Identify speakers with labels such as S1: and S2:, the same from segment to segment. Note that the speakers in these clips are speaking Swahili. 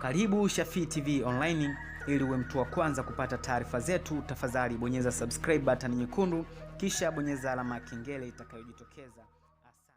S1: Karibu Shafii TV Online, ili uwe mtu wa kwanza kupata taarifa zetu. Tafadhali bonyeza subscribe button nyekundu, kisha bonyeza alama ya kengele itakayojitokeza. Asante.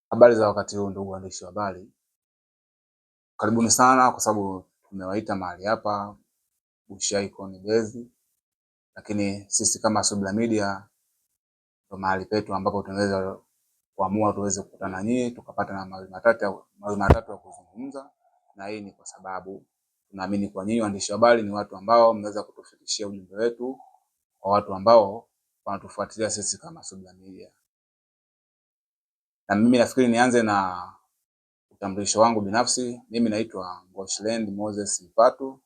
S2: Habari za wakati huu ndugu waandishi wa habari. Karibuni sana kwa sababu tumewaita mahali hapa Bushai Icon Mbezi. Lakini sisi kama Subla Media ndo mahali petu ambapo tunaweza kuamua tuweze kukutana nyinyi tukapata na mawili matatu ya kuzungumza. Na hii ni kwa sababu tunaamini kwa nyinyi waandishi wa habari ni watu ambao mnaweza kutufikishia ujumbe wetu kwa watu ambao wanatufuatilia sisi kama Subla Media. Na mimi nafikiri nianze na utambulisho wangu binafsi. Mimi naitwa Ngoshland Moses Mpatu.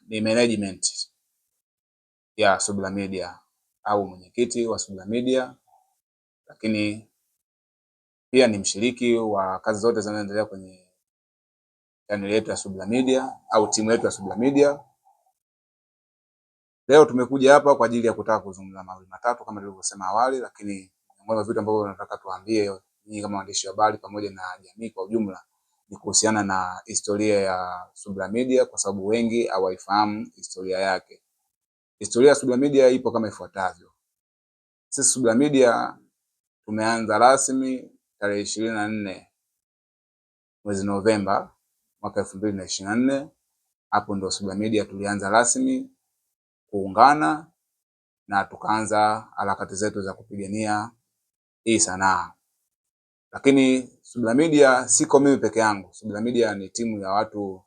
S2: Ni management ya Subla Media au mwenyekiti wa Subla Media, lakini pia ni mshiriki wa kazi zote zinazoendelea kwenye channel yetu ya Subla Media au timu yetu ya Subla Media. Leo tumekuja hapa kwa ajili ya kutaka kuzungumza mawili matatu kama nilivyosema awali, lakini miongoni mwa vitu ambavyo nataka tuambie nyinyi kama waandishi wa habari pamoja na jamii kwa ujumla ni kuhusiana na historia ya Subla Media, kwa sababu wengi hawaifahamu historia yake. Historia ya Subla Media ipo kama ifuatavyo. Sisi Subla Media tumeanza rasmi tarehe 24 mwezi Novemba mwaka 2024. Hapo ndo Subla Media tulianza rasmi kuungana na tukaanza harakati zetu za kupigania hii sanaa. Lakini Subla Media siko mimi peke yangu. Subla Media ni timu ya watu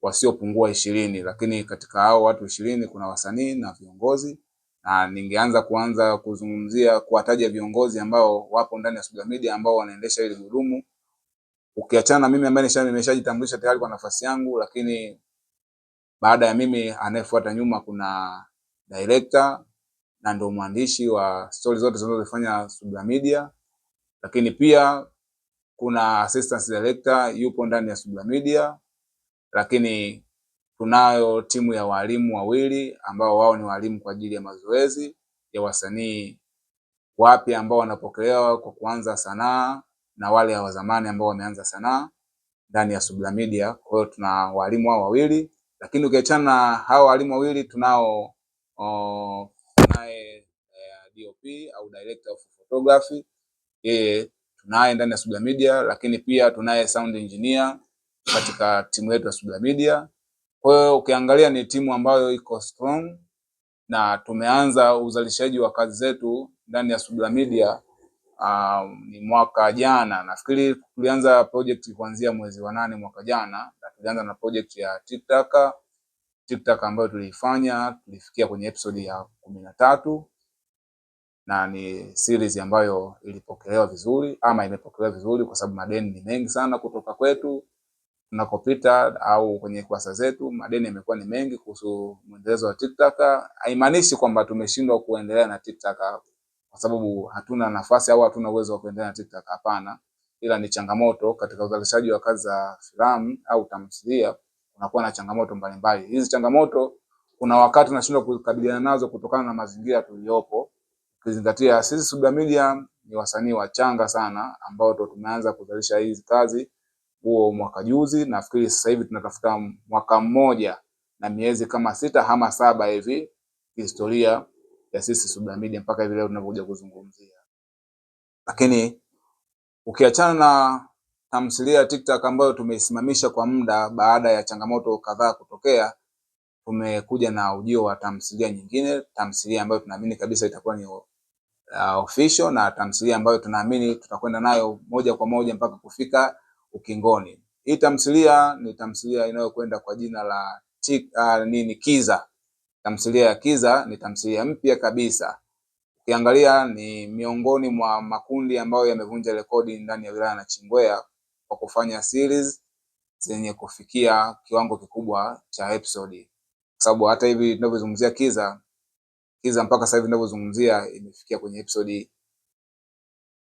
S2: wasiopungua 20, lakini katika hao watu 20 kuna wasanii na viongozi, na ningeanza kuzungumzia kuwataja viongozi ambao wapo ndani ya Subla Media ambao wanaendesha ile gurudumu. Ukiachana na mimi ambaye nimeshajitambulisha tayari kwa nafasi yangu, lakini baada ya mimi anayefuata nyuma kuna director na ndio mwandishi wa story zote zinazofanya Subla Media, lakini pia kuna assistant director yupo ndani ya Subla Media, lakini tunayo timu ya walimu wawili ambao wao ni walimu kwa ajili ya mazoezi ya wasanii wapya ambao wanapokelewa kwa kuanza sanaa na wale wa zamani ambao wameanza sanaa ndani ya Subla Media. Kwa hiyo tuna walimu hao wawili, lakini ukiachana na hao walimu wawili tunaye DOP au director of photography, tunaye ndani ya Subla Media, lakini pia tunaye sound engineer katika timu yetu ya Subla Media. Kwa hiyo ukiangalia ni timu ambayo iko strong, na tumeanza uzalishaji wa kazi zetu ndani ya Subla Media ni mwaka jana. Nafikiri tulianza project kuanzia mwezi wa 8 mwaka jana, na tulianza na project ya TikTok ambayo tulifikia kwenye episode ya 13, na ni series ambayo ilipokelewa vizuri ama imepokelewa vizuri kwa sababu madeni ni mengi sana kutoka kwetu tunakopita au kwenye kurasa zetu. Madeni yamekuwa ni mengi kuhusu mwendelezo wa TikTok. Haimaanishi kwamba tumeshindwa kuendelea na TikTok kwa sababu hatuna nafasi au hatuna uwezo wa kuendelea na TikTok, hapana, ila ni changamoto katika uzalishaji wa kazi za filamu au tamthilia. Kunakuwa na changamoto mbalimbali. Hizi changamoto kuna wakati tunashindwa kukabiliana nazo kutokana na mazingira tuliyopo, ukizingatia sisi Subla Media ni wasanii wachanga sana ambao tumeanza kuzalisha hizi kazi huo mwaka juzi. Nafikiri sasa hivi tunatafuta mwaka mmoja na miezi kama 6 ama 7 hivi historia ya sisi Subla Media mpaka hivi leo tunapokuja kuzungumzia. Lakini ukiachana na tamthilia ya TikTok ambayo tumeisimamisha kwa muda baada ya changamoto kadhaa kutokea, tumekuja na ujio wa tamthilia nyingine, tamthilia ambayo tunaamini kabisa itakuwa ni official, na tamthilia ambayo tunaamini tutakwenda nayo moja kwa moja mpaka kufika ukingoni. Hii tamthilia ni tamthilia inayokwenda kwa jina la Kiza. Tamthilia ya Kiza ni tamthilia mpya kabisa. Ukiangalia ni miongoni mwa makundi ambayo yamevunja rekodi ndani ya wilaya ya Nachingwea kwa kufanya series zenye kufikia kiwango kikubwa cha episode. Kwa sababu hata hivi tunavyozungumzia Kiza mpaka sasa hivi tunavyozungumzia imefikia kwenye episode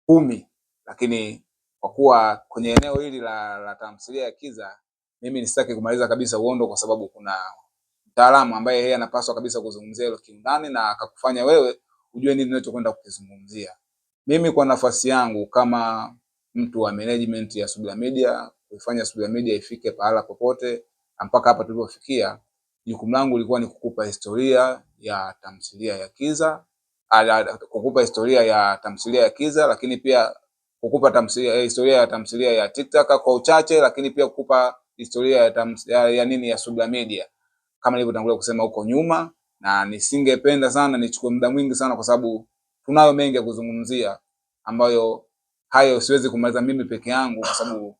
S2: 10, lakini kwa kuwa kwenye eneo hili la tamthilia ya Kiza mimi nisitaki kumaliza kabisa uondo, kwa sababu kuna mtaalamu ambaye yeye anapaswa kabisa kuzungumzia hilo kiundani na akakufanya wewe ujue nini ninachokwenda kukizungumzia. Mimi kwa nafasi yangu kama mtu wa management ya Subla Media, kuifanya Subudia Media ifike pahala popote mpaka hapa tulipofikia. Jukumu langu lilikuwa ni kukupa historia ya tamthilia ya Kiza, kukupa historia ya tamthilia ya Kiza, lakini pia kukupa historia ya tamthilia ya TikTok kwa uchache, lakini pia kukupa historia ya Subudia Media kama nilivyotangulia kusema huko nyuma. Na nisingependa sana nichukue muda mwingi sana, kwa sababu tunayo mengi ya kuzungumzia ambayo hayo siwezi kumaliza mimi peke yangu, kwa sababu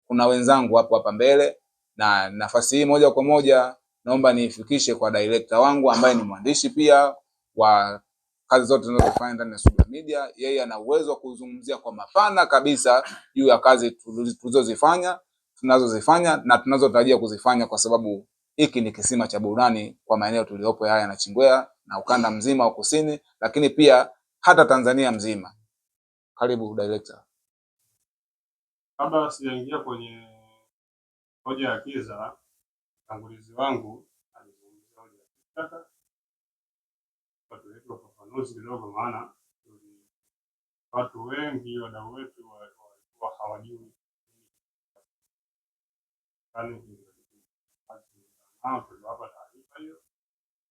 S2: kuna wenzangu hapo hapa mbele. Na nafasi hii moja kwa moja naomba niifikishe kwa director wangu ambaye ni mwandishi pia wa kazi zote tunazofanya ndani ya Subudia Media. Yeye ana uwezo wa kuzungumzia kwa mapana kabisa juu ya kazi tulizozifanya, tunazozifanya na tunazotarajia kuzifanya, kwa sababu hiki ni kisima cha burudani kwa maeneo tuliopo haya na Chingwea na ukanda mzima wa kusini, lakini pia hata Tanzania mzima. Karibu director.
S3: Kabla sijaingia kwenye hoja ya Kiza, mtangulizi wangu alizungumzia hoja ya TikTok. Tuleta ufafanuzi kidogo, maana watu wengi, wadau wetu walikuwa hawajui tuliwapa taarifa hiyo,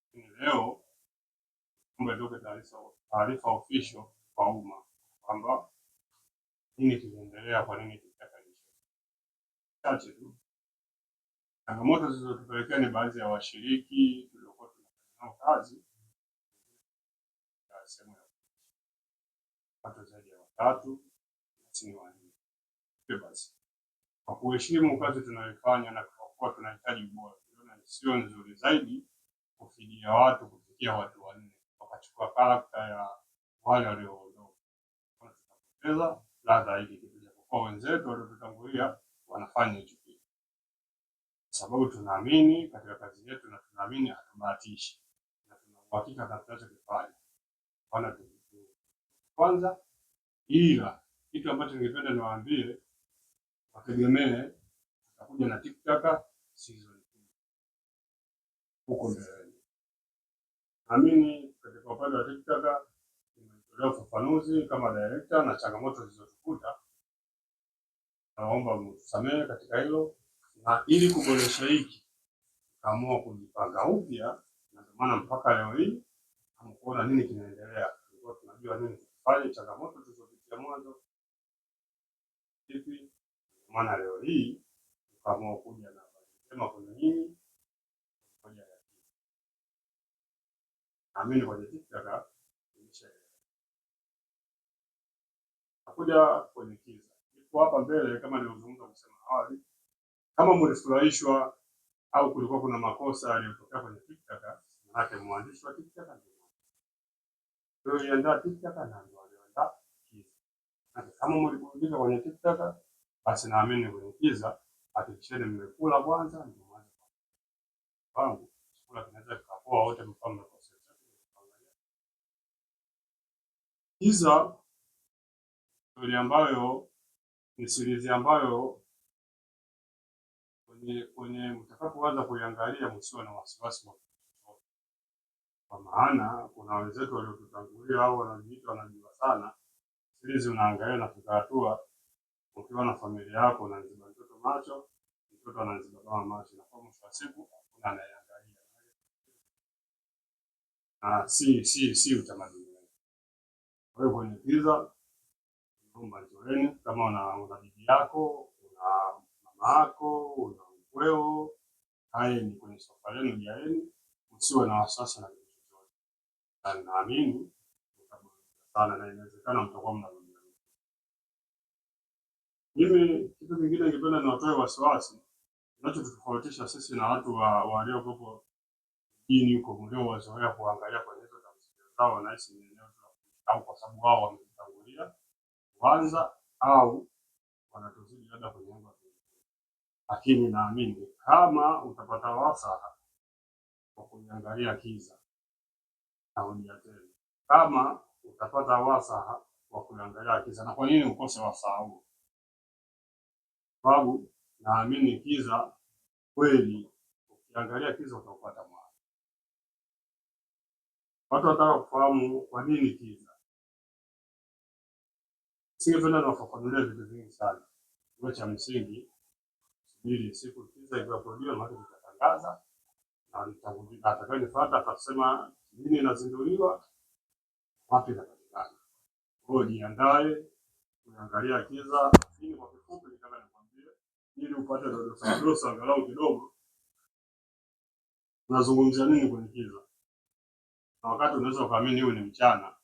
S3: lakini leo tumetoka taarifa official kwa umma kwamba nini kinaendelea, kwa nini TikTok chache tu. Changamoto zilizotupelekea ni baadhi ya washiriki tuliokuwa tunafanya nao kazi ya sehemu ya watu zaidi ya 3 chini ya 4. Basi kwa kuheshimu kazi tunayoifanya na kwa kuwa tunahitaji ubora, tunaona sio nzuri zaidi kufidia watu kufikia watu 4 wakachukua karakta ya wale walioondoka. Tunapoteza ladha hii kitu, kwa wenzetu waliotutangulia wanafanya hicho kitu, sababu tunaamini katika kazi yetu na tunaamini hatubahatishi na tuna uhakika na tunachokifanya. Kwanza, ila kitu ambacho ningependa niwaambie, wategemee tutakuja na TikTok season 2 huko mbele. Naamini katika upande wa TikTok nimetolea ufafanuzi kama director na changamoto zilizotukuta. Naomba mtusamehe katika hilo, na ili kuboresha hiki kaamua kujipanga upya, na ndio maana mpaka leo hii hamkuona nini kinaendelea. Tulikuwa tunajua nini tufanye, changamoto tulizopitia mwanzo hivi. Maana leo hii tukaamua kuja na sema kuna nini moja ya naamini kwenye TikTok nakuja kwenye Kiza. Niko hapa mbele kama nilivyozungumza kusema awali, kama mlifurahishwa au kulikuwa kuna makosa yaliyotokea kwenye TikTok, maana mwandishi wa TikTok ndio aliandaa TikTok na ndio aliandaa Kiza. Kama mliburudika kwenye TikTok, basi naamini kwenye Kiza hakikisheni mmekula kwanza ndio mwanzo wangu. Chakula kinaweza kikapoa wote mfano kwa sasa. Kiza story ambayo ni series ambayo kwenye mtakapoanza kuiangalia msiwe na wasiwasi, kwa maana kuna wenzetu waliotutangulia au wanajiita wanajua sana. Series unaangalia na kukatua ukiwa na familia yako, unaziba mtoto macho, mtoto anaziba kama macho, na kwa mwisho wa siku unaiangalia. Si utamaduni. Kwa hiyo kwenye Kiza naomba njoeni, kama una bibi yako, una mama yako, una mkweo, haya ni kwenye sofa lenu, jaeni, msiwe na wasiwasi na kitu chochote. Na naamini mtaburudika sana na inawezekana mtakuwa mnaburudika. Mimi kitu kingine ningependa niwatoe wasiwasi, kinachotofautisha sisi na watu waliokopo mjini huko mliowazoea kuangalia kwenye hizo tamthilia zao, na hisi ni eneo au kwa sababu wao wametangulia kwanza au wanatuzidi labda kwenye mambo. Lakini naamini kama utapata wasaa kwa kuangalia Kiza, narudia tena, kama utapata wasaa wa kuangalia Kiza. Na kwa nini ukose wasaa huo? Sababu naamini Kiza kweli, ukiangalia Kiza utapata mwana. Watu wataka kufahamu kwa nini Kiza. Singependa niwafafanulie vitu vingi sana. Kwa cha msingi, ili siku kiza ikiwapodia maana tutatangaza na atakayefuata atasema lini inazinduliwa, wapi inapatikana. Kwa hiyo jiandae kuangalia kiza. Lakini kwa kifupi nitaka nikwambie, ili upate dodosa angalau kidogo, unazungumzia nini kwenye kiza, na wakati unaweza ukaamini huyu ni mchana,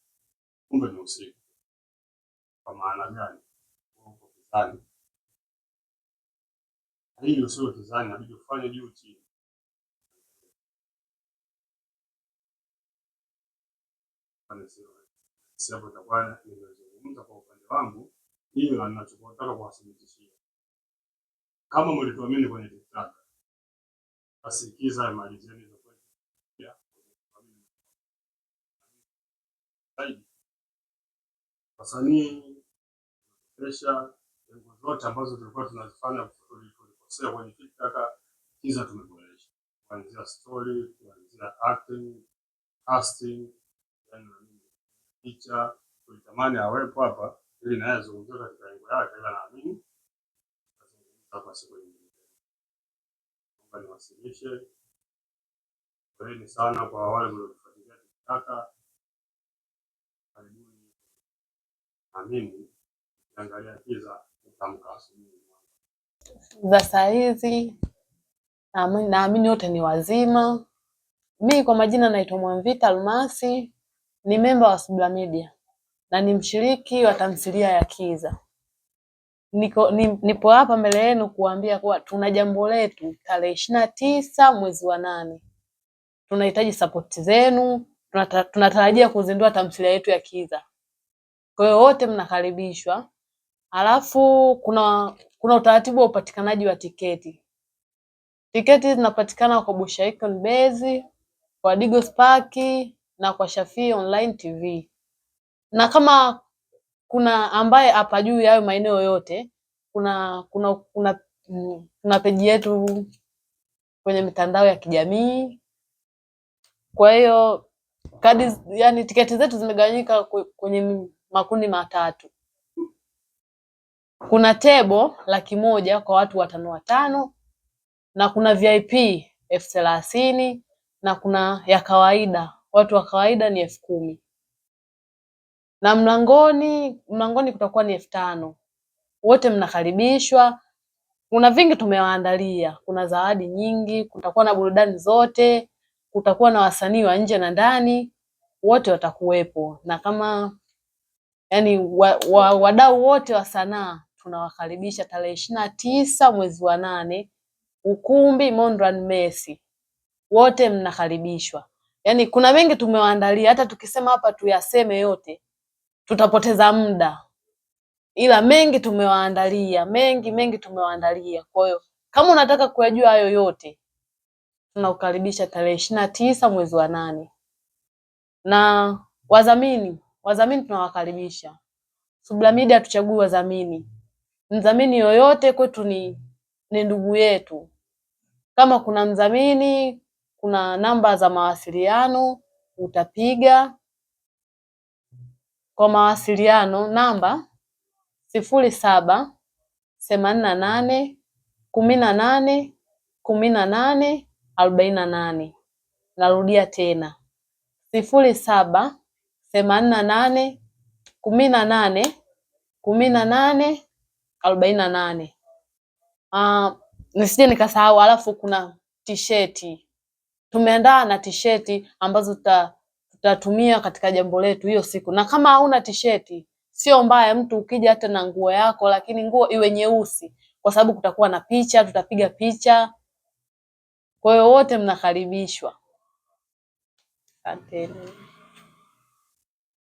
S3: kumbe ni usiku. Kwa maana gani? Uko kizani. Hili usio kizani, inabidi ufanye juu chini. Hapo itakuwa nimezungumza kwa upande wangu, hiyo ninachotaka kuwathibitishia. Kama mlituamini kwenye TikTok, basi kiza imalizeni hizo kwetu. Wasanii kesha lengo zote ambazo tulikuwa tunazifanya tulikosea kwenye TikTok, kiza tumeboresha. Kuanzia story, kuanzia acting, casting, picha, tulitamani awepo hapa ili naye azungumzie katika lengo yake, ila naamini kwa siku nyingine. Naomba niwasilishe kweli sana kwa wale mliofuatilia TikTok. Karibuni. Naamini ukiangalia kiza utamka asubuhi.
S4: Za saa hizi naamini wote ni wazima. Mimi kwa majina naitwa Mwamvita Almasi, ni memba wa Subla Media na ni mshiriki wa tamthilia ya Kiza. Nipo hapa mbele yenu kuambia kuwa tuna jambo letu tarehe 29 mwezi wa 8. Tunahitaji support zenu. Tunatarajia kuzindua tamthilia yetu ya Kiza. Kwa hiyo wote mnakaribishwa. Alafu kuna utaratibu wa upatikanaji wa tiketi. Tiketi zinapatikana kwa Busha Icon Base, kwa Digo Spark na kwa Shafii Online TV. Na kama kuna ambaye hapa juu ya hayo maeneo yote, kuna peji yetu kwenye mitandao ya kijamii. Kwa hiyo yani tiketi zetu zimegawanyika kwenye makundi matatu. Kuna table 100,000 kwa watu 5 na kuna VIP 30,000 na kuna ya kawaida, watu wa kawaida ni 10,000. Na mlangoni kutakuwa ni 5,000. Wote mnakaribishwa. Kuna vingi tumewaandalia, kuna zawadi nyingi, kutakuwa na burudani zote, kutakuwa na wasanii wa nje na ndani, wote watakuwepo. Na kama yani wadau wote wa sanaa tunawakaribisha tarehe 29 mwezi wa 8, ukumbi Mondran Messi. Wote mnakaribishwa. Yani kuna mengi tumewaandalia, hata tukisema hapa tuyaseme yote tutapoteza muda. Ila mengi tumewaandalia, mengi tumewaandalia. Kwa hiyo kama unataka kujua hayo yote, tunakukaribisha tarehe 29 mwezi wa 8. Na wadhamini tunawakaribisha. Subla Media tuchagui wadhamini. Mdhamini yoyote kwetu ni ndugu yetu. Kama kuna mdhamini, kuna namba za mawasiliano utapiga. Kwa mawasiliano namba 0788181848. Narudia tena 0788181848. Nisije nikasahau. Alafu kuna t-shirt. Tumeandaa na t-shirt ambazo tutatumia katika jambo letu hiyo siku. Na kama hauna t-shirt, sio mbaya, mtu ukija hata na nguo yako, lakini nguo iwe nyeusi kwa sababu kutakuwa na picha, tutapiga picha. Kwa hiyo wote mnakaribishwa. Asante.